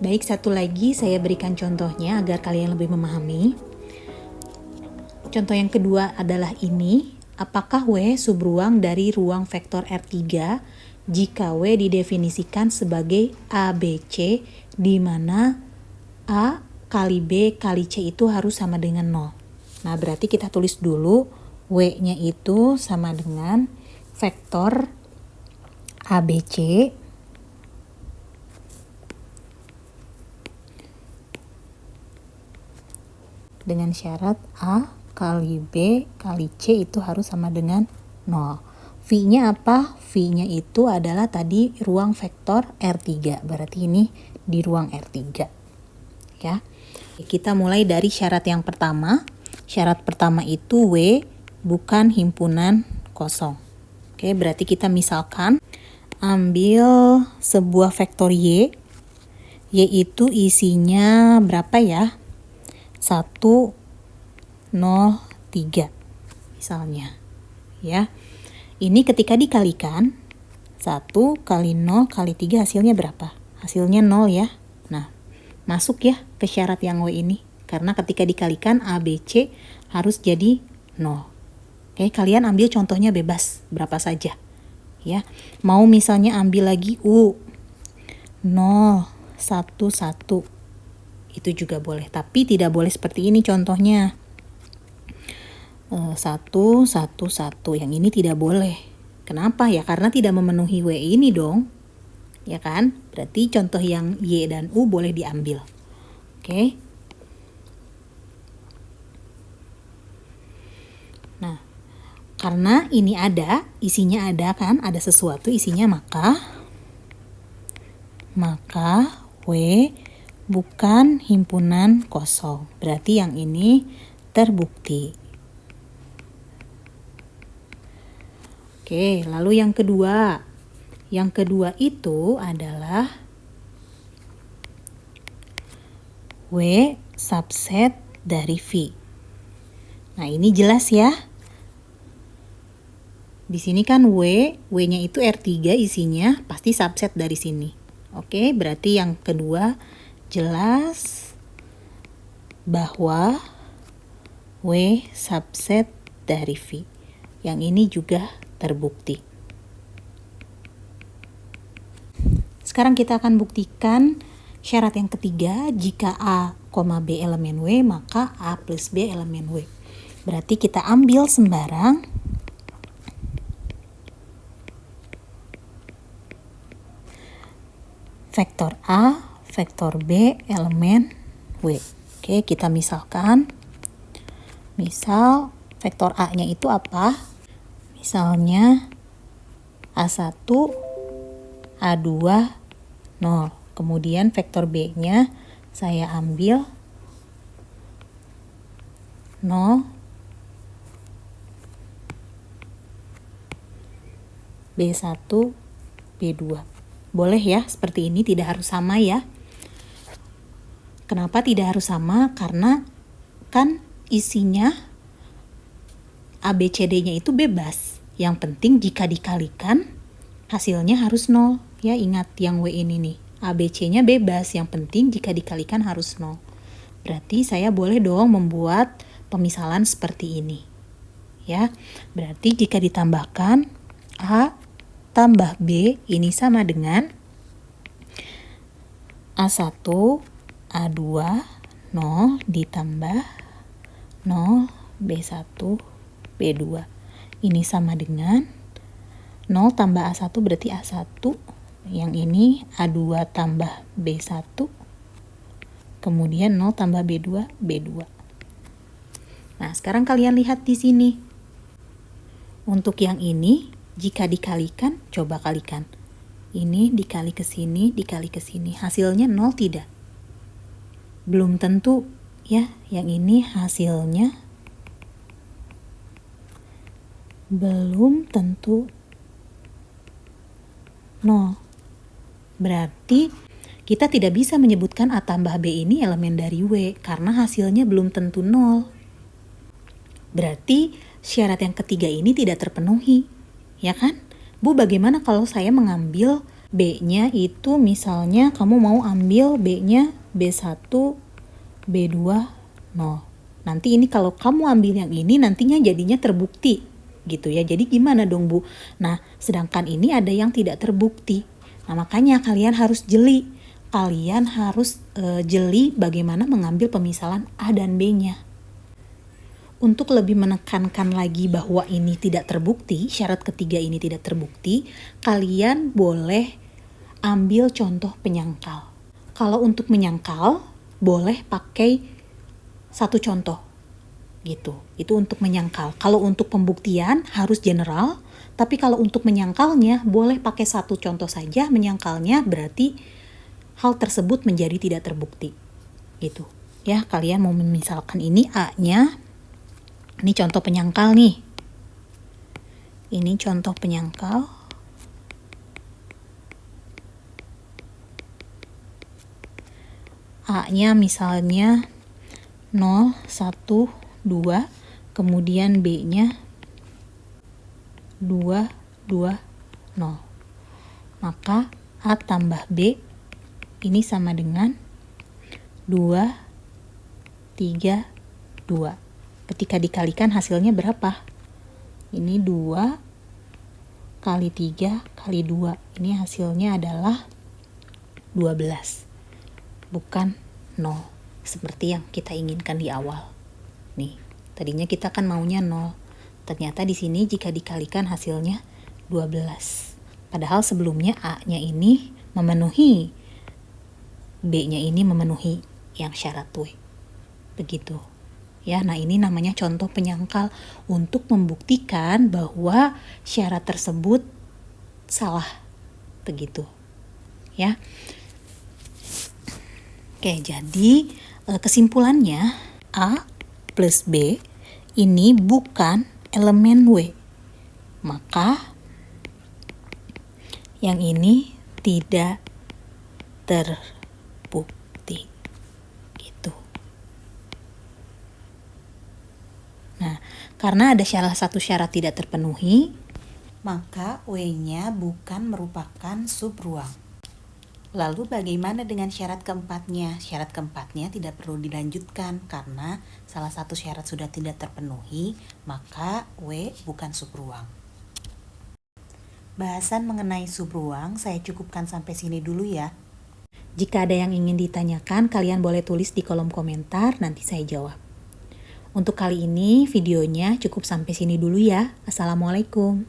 Baik, satu lagi saya berikan contohnya agar kalian lebih memahami. Contoh yang kedua adalah ini. Apakah W subruang dari ruang vektor R3 jika W didefinisikan sebagai ABC di mana A kali B kali C itu harus sama dengan 0. Nah, berarti kita tulis dulu W-nya itu sama dengan vektor ABC dengan syarat A kali B kali C itu harus sama dengan 0. V-nya apa? V-nya itu adalah tadi ruang vektor R3. Berarti ini di ruang R3. Ya. Kita mulai dari syarat yang pertama. Syarat pertama itu W bukan himpunan kosong. Oke, berarti kita misalkan ambil sebuah vektor Y. Y itu isinya berapa ya? 1, 0, 3 misalnya ya. Ini ketika dikalikan 1 kali 0 kali 3 hasilnya berapa? Hasilnya 0 ya. Nah, masuk ya ke syarat yang W ini karena ketika dikalikan A, B, C harus jadi 0. Oke, kalian ambil contohnya bebas berapa saja ya. Mau misalnya ambil lagi U 0, 1, 1 itu juga boleh, tapi tidak boleh seperti ini contohnya 1, 1, 1. Yang ini tidak boleh. Kenapa ya? Karena tidak memenuhi W ini dong, ya kan? Berarti contoh yang Y dan U boleh diambil. Oke. Nah, karena ini ada, isinya ada kan, ada sesuatu isinya, maka W bukan himpunan kosong. Berarti yang ini terbukti. Oke, lalu yang kedua. Yang kedua itu adalah W subset dari V. Nah, ini jelas ya. Di sini kan W-nya itu R3 isinya, pasti subset dari sini. Oke, berarti yang kedua jelas bahwa W subset dari V. Yang ini juga terbukti. Sekarang kita akan buktikan syarat yang ketiga. Jika A, B elemen W, maka A plus B elemen W. Berarti kita ambil sembarang vektor A, vektor B elemen W. Oke, kita misalkan. Misal vektor A-nya itu apa? Misalnya A1, A2, 0. Kemudian vektor B-nya saya ambil 0, B1, B2. Boleh ya, seperti ini, tidak harus sama ya. Kenapa tidak harus sama? Karena kan isinya ABCD-nya itu bebas. Yang penting jika dikalikan hasilnya harus 0. Ya, ingat yang W ini nih. ABC-nya bebas, yang penting jika dikalikan harus 0. Berarti saya boleh dong membuat pemisalan seperti ini. Ya, berarti jika ditambahkan A tambah B ini sama dengan A1, A2, 0 ditambah 0, B1, B2. Ini sama dengan 0 tambah A1 berarti A1. Yang ini A2 tambah B1. Kemudian 0 tambah B2, B2. Nah, sekarang kalian lihat di sini. Untuk yang ini, jika dikalikan, coba kalikan. Ini dikali ke sini, dikali ke sini. Hasilnya 0 tidak? Belum tentu ya. Yang ini hasilnya belum tentu 0. Berarti kita tidak bisa menyebutkan A tambah B ini elemen dari W karena hasilnya belum tentu 0. Berarti syarat yang ketiga ini tidak terpenuhi, ya kan? Bu, bagaimana kalau saya mengambil B-nya itu misalnya kamu mau ambil B-nya B1, B2, 0. Nanti ini kalau kamu ambil yang ini nantinya jadinya terbukti gitu ya. Jadi gimana dong Bu? Nah, sedangkan ini ada yang tidak terbukti. Nah, makanya kalian harus jeli. Kalian harus jeli bagaimana mengambil pemisalan A dan B-nya. Untuk lebih menekankan lagi bahwa ini tidak terbukti, syarat ketiga ini tidak terbukti, kalian boleh ambil contoh penyangkal. Kalau untuk menyangkal, boleh pakai satu contoh gitu. Itu untuk menyangkal. Kalau untuk pembuktian harus general, tapi kalau untuk menyangkalnya boleh pakai satu contoh saja. Menyangkalnya berarti hal tersebut menjadi tidak terbukti gitu ya. Kalian mau memisalkan ini A-nya, ini contoh penyangkal nih, ini contoh penyangkal. A-nya misalnya 0, 1, 2, kemudian B-nya 2, 2, 0. Maka A tambah B ini sama dengan 2, 3, 2. Ketika dikalikan hasilnya berapa? Ini 2 kali 3 kali 2. Ini hasilnya adalah 12. Bukan 0. Seperti yang kita inginkan di awal. Nih, tadinya kita kan maunya 0. Ternyata di sini jika dikalikan hasilnya 12. Padahal sebelumnya A-nya ini memenuhi, B-nya ini memenuhi yang syarat W. Begitu. Ya, nah ini namanya contoh penyangkal untuk membuktikan bahwa syarat tersebut salah. Begitu. Ya. Oke, jadi kesimpulannya A plus B ini bukan elemen W. Maka yang ini tidak terbukti. Gitu. Nah, karena ada salah satu syarat tidak terpenuhi, maka W-nya bukan merupakan subruang. Lalu bagaimana dengan syarat keempatnya? Syarat keempatnya tidak perlu dilanjutkan karena salah satu syarat sudah tidak terpenuhi, maka W bukan subruang. Bahasan mengenai subruang saya cukupkan sampai sini dulu ya. Jika ada yang ingin ditanyakan, kalian boleh tulis di kolom komentar, nanti saya jawab. Untuk kali ini videonya cukup sampai sini dulu ya. Assalamualaikum.